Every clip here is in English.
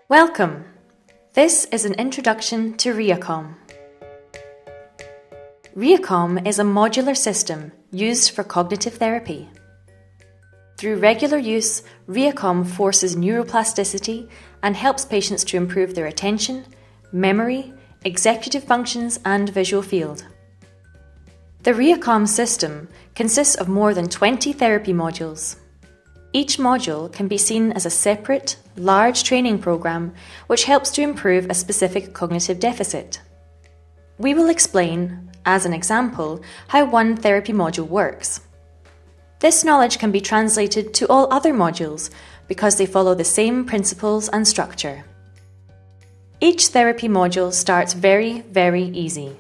Welcome! This is an introduction to RehaCom. RehaCom is a modular system used for cognitive therapy. Through regular use, RehaCom forces neuroplasticity and helps patients to improve their attention, memory, executive functions and visual field. The RehaCom system consists of more than 20 therapy modules. Each module can be seen as a separate, large training program which helps to improve a specific cognitive deficit. We will explain, as an example, how one therapy module works. This knowledge can be translated to all other modules because they follow the same principles and structure. Each therapy module starts very easy.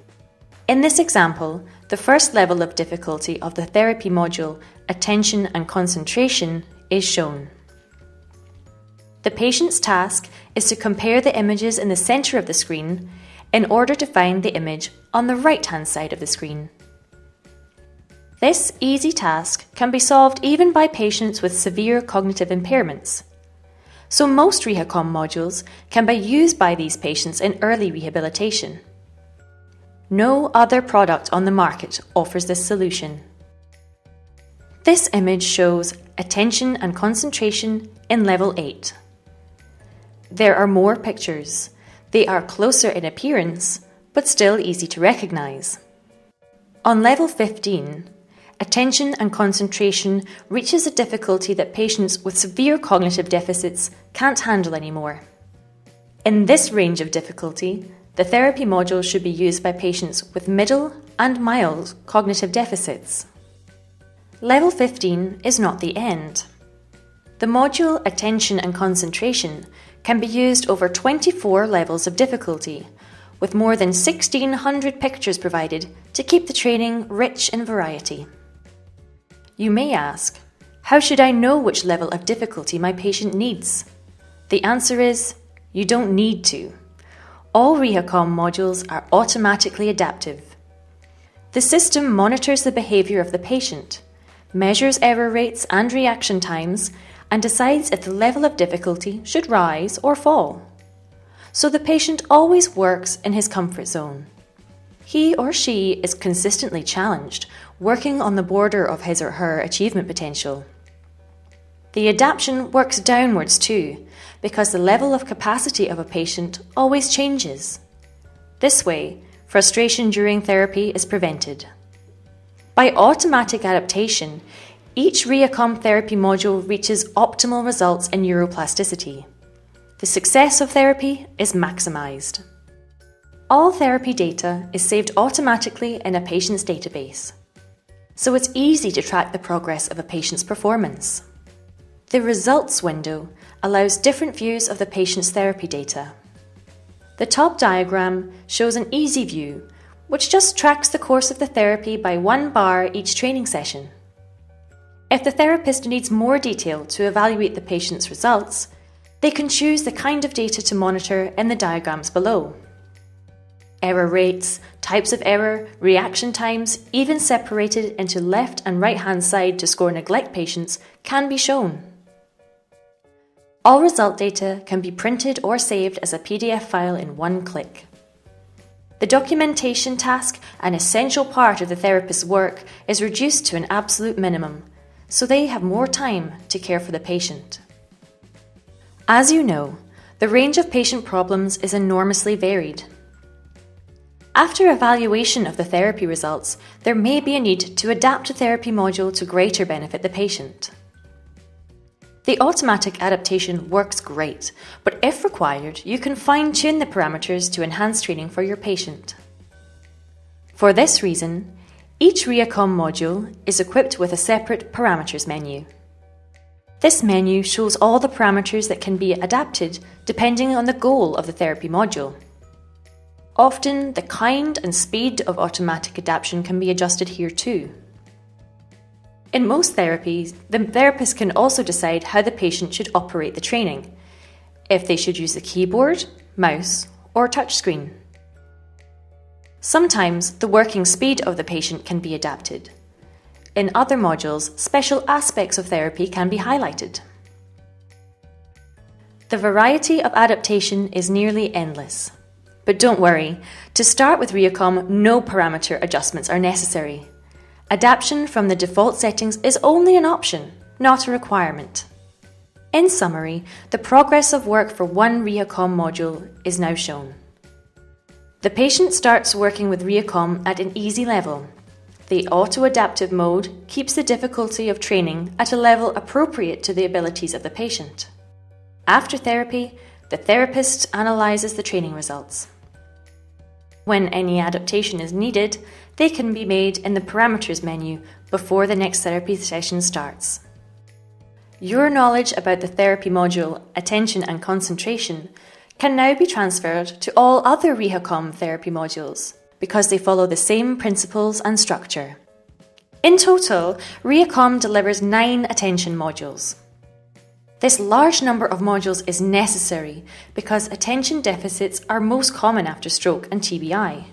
In this example, the first level of difficulty of the therapy module, attention and concentration, is shown. The patient's task is to compare the images in the center of the screen in order to find the image on the right-hand side of the screen. This easy task can be solved even by patients with severe cognitive impairments. So most RehaCom modules can be used by these patients in early rehabilitation. No other product on the market offers this solution. This image shows attention and concentration in level 8. There are more pictures. They are closer in appearance, but still easy to recognize. On level 15, attention and concentration reaches a difficulty that patients with severe cognitive deficits can't handle anymore. In this range of difficulty, the therapy module should be used by patients with middle and mild cognitive deficits. Level 15 is not the end. The module Attention and Concentration can be used over 24 levels of difficulty, with more than 1,600 pictures provided to keep the training rich in variety. You may ask, how should I know which level of difficulty my patient needs? The answer is, you don't need to. All RehaCom modules are automatically adaptive. The system monitors the behavior of the patient, measures error rates and reaction times, and decides if the level of difficulty should rise or fall. So the patient always works in his comfort zone. He or she is consistently challenged, working on the border of his or her achievement potential. The adaptation works downwards too, because the level of capacity of a patient always changes. This way, frustration during therapy is prevented. By automatic adaptation, each RehaCom therapy module reaches optimal results in neuroplasticity. The success of therapy is maximized. All therapy data is saved automatically in a patient's database, so it's easy to track the progress of a patient's performance. The results window allows different views of the patient's therapy data. The top diagram shows an easy view, which just tracks the course of the therapy by 1 bar each training session. If the therapist needs more detail to evaluate the patient's results, they can choose the kind of data to monitor in the diagrams below. Error rates, types of error, reaction times, even separated into left and right-hand side to score neglect patients, can be shown. All result data can be printed or saved as a PDF file in one click. The documentation task, an essential part of the therapist's work, is reduced to an absolute minimum, so they have more time to care for the patient. As you know, the range of patient problems is enormously varied. After evaluation of the therapy results, there may be a need to adapt a therapy module to greater benefit the patient. The automatic adaptation works great, but if required, you can fine-tune the parameters to enhance training for your patient. For this reason, each RehaCom module is equipped with a separate parameters menu. This menu shows all the parameters that can be adapted depending on the goal of the therapy module. Often, the kind and speed of automatic adaptation can be adjusted here too. In most therapies, the therapist can also decide how the patient should operate the training, if they should use the keyboard, mouse, or touchscreen. Sometimes the working speed of the patient can be adapted. In other modules, special aspects of therapy can be highlighted. The variety of adaptation is nearly endless. But don't worry, to start with RehaCom, no parameter adjustments are necessary. Adaptation from the default settings is only an option, not a requirement. In summary, the progress of work for one RehaCom module is now shown. The patient starts working with RehaCom at an easy level. The auto-adaptive mode keeps the difficulty of training at a level appropriate to the abilities of the patient. After therapy, the therapist analyzes the training results. When any adaptation is needed, they can be made in the parameters menu before the next therapy session starts. Your knowledge about the therapy module, attention and concentration, can now be transferred to all other RehaCom therapy modules because they follow the same principles and structure. In total, RehaCom delivers 9 attention modules. This large number of modules is necessary because attention deficits are most common after stroke and TBI.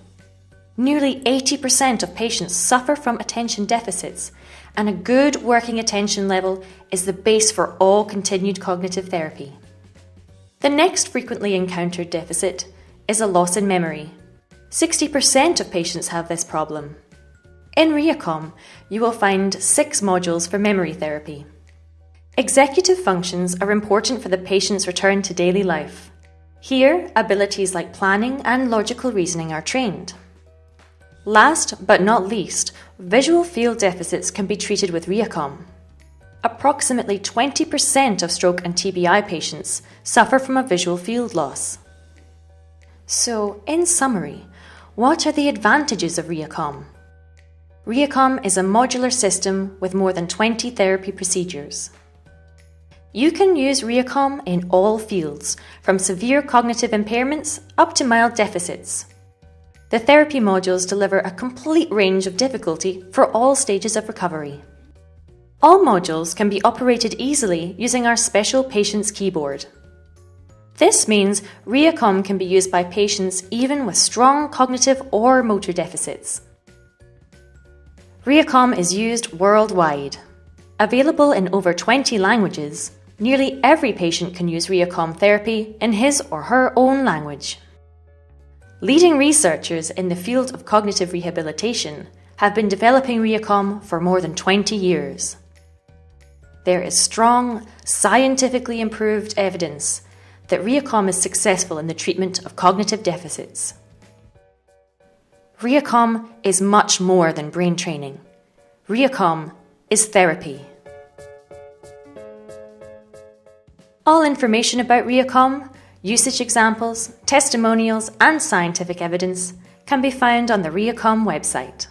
Nearly 80% of patients suffer from attention deficits, and a good working attention level is the base for all continued cognitive therapy. The next frequently encountered deficit is a loss in memory. 60% of patients have this problem. In RehaCom, you will find 6 modules for memory therapy. Executive functions are important for the patient's return to daily life. Here, abilities like planning and logical reasoning are trained. Last but not least, visual field deficits can be treated with RehaCom. Approximately 20% of stroke and TBI patients suffer from a visual field loss. So, in summary, what are the advantages of RehaCom? RehaCom is a modular system with more than 20 therapy procedures. You can use RehaCom in all fields, from severe cognitive impairments up to mild deficits. The therapy modules deliver a complete range of difficulty for all stages of recovery. All modules can be operated easily using our special patient's keyboard. This means RehaCom can be used by patients even with strong cognitive or motor deficits. RehaCom is used worldwide. Available in over 20 languages, nearly every patient can use RehaCom therapy in his or her own language. Leading researchers in the field of cognitive rehabilitation have been developing RehaCom for more than 20 years. There is strong, scientifically improved evidence that RehaCom is successful in the treatment of cognitive deficits. RehaCom is much more than brain training. RehaCom is therapy. All information about RehaCom, usage examples, testimonials and scientific evidence can be found on the RehaCom website.